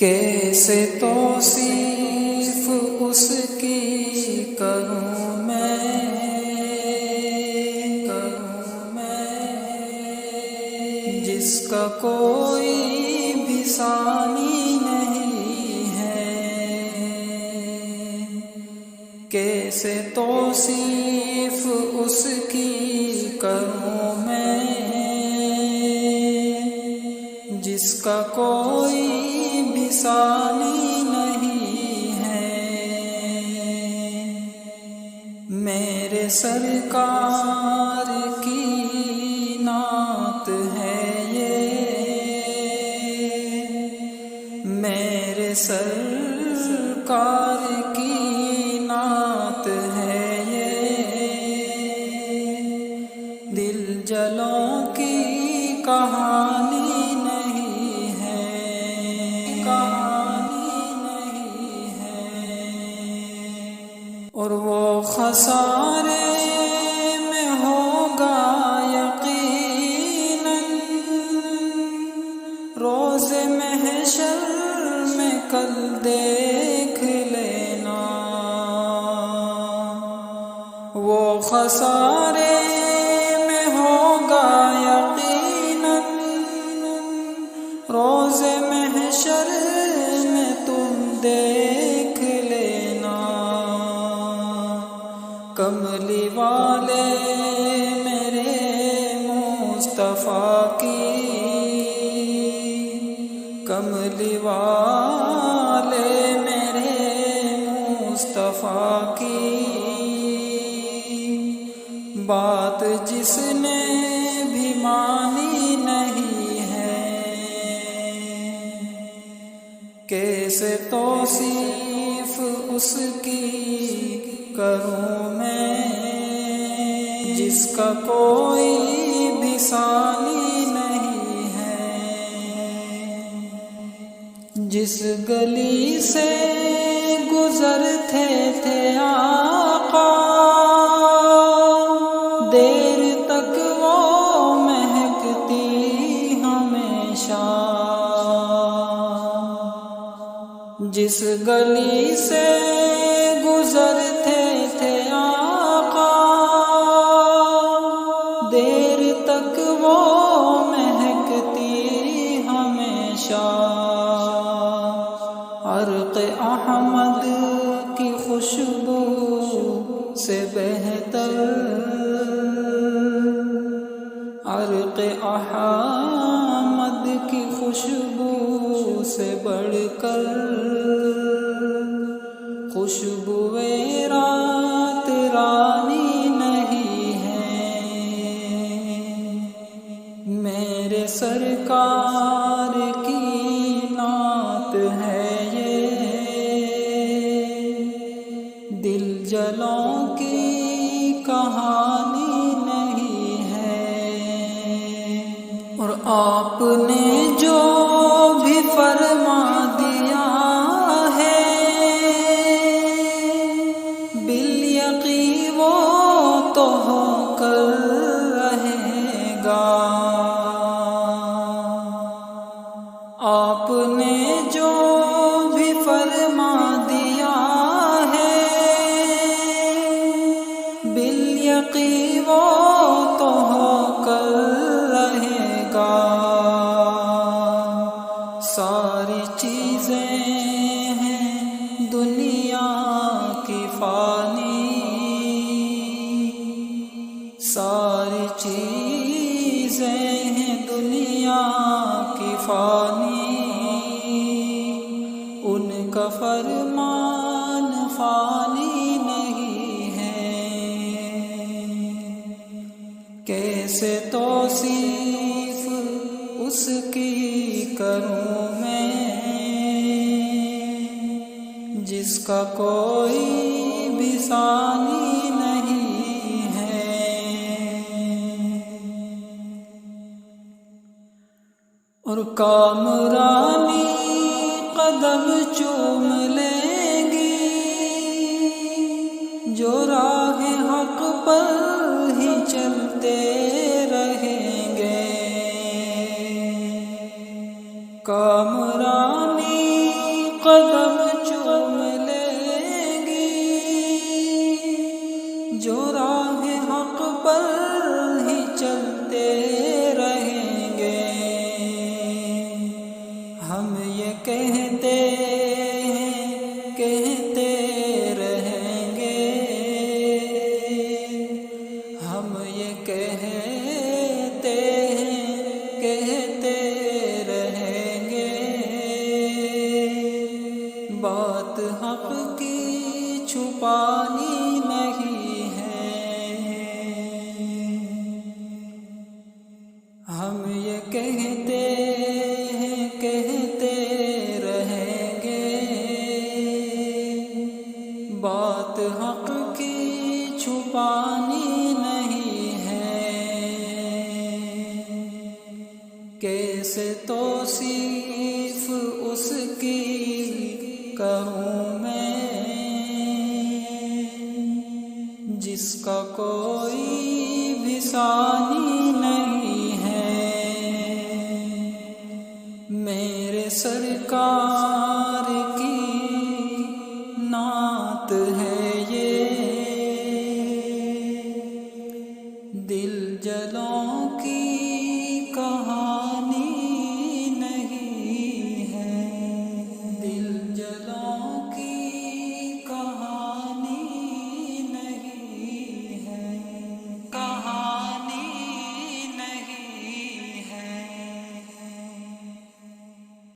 کیسے توصیف اس کی کروں میں جس کا کوئی بھی ثانی نہیں ہے۔ کیسے توصیف اس کی کروں میں جس کا کوئی بھی ثانی نہیں ہے۔ میرے سرکار کی نعت ہے یہ، میرے سرکار کی نعت ہے یہ، دل جلوں کی کہانی اور وہ خسارے میں ہوگا یقیناً، روز محشر میں کل دیکھ لینا۔ وہ خسارے میں ہوگا یقیناً، روز محشر میں تم دیکھ لینا۔ کملی والے میرے مصطفیٰ کی، کملی والے میرے مصطفیٰ کی بات جس نے بھی مانی نہیں ہے۔ کیسے توصیف اس کی کروں میں جس کا کوئی بھی ثانی نہیں ہے۔ جس گلی سے گزرتے تھے آقا، دیر تک وہ مہکتی ہمیشہ۔ جس گلی سے گزرتے تھے آقا، دیر تک وہ مہکتی ہمیشہ۔ عرق احمد کی خوشبو سے بہتر، عرق احمد کی خوشبو سے بڑھ کر خوشبو رات رانی نہیں ہے۔ میرے سرکار کی نعت ہے یہ، دل جلوں کی کہانی نہیں ہے۔ اور آپ نے جو بھی فرما دیا ہے، بالیقین وہ تو ہو کر رہے گا۔ آپ نے جو بھی فرما دیا ہے، بالیقین وہ تو ہو کر رہے گا۔ ساری چیزیں ہیں دنیا کی فانی، ساری چیزیں ہیں دنیا کی فانی، ان کا فرمان فانی نہیں ہے۔ کیسے توصیف اس کی کروں میں جس کا کوئی بھی ثانی نہیں ہے۔ اور کامرانی قدم چوم لیں گی جو راہ حق پر ہی چلتے رہیں گے۔ کامرانی قدم چوم لیں گی، جو راہ حق پر ہی چلتے رہیں گے۔ ہم یہ کہتے رہیں گے، ہم یہ کہتے رہیں گے، بات حق کی چھپانی نہیں ہے۔ ہم یہ کہتے رہیں گے، بات حق کی چھپانی نہیں ہے۔ کیسے توصیف اس کی کروں میں، جس کا کوئی بھی ثانی نہیں ہے۔ میرے سرکار کی نعت ہے یہ، دل جلوں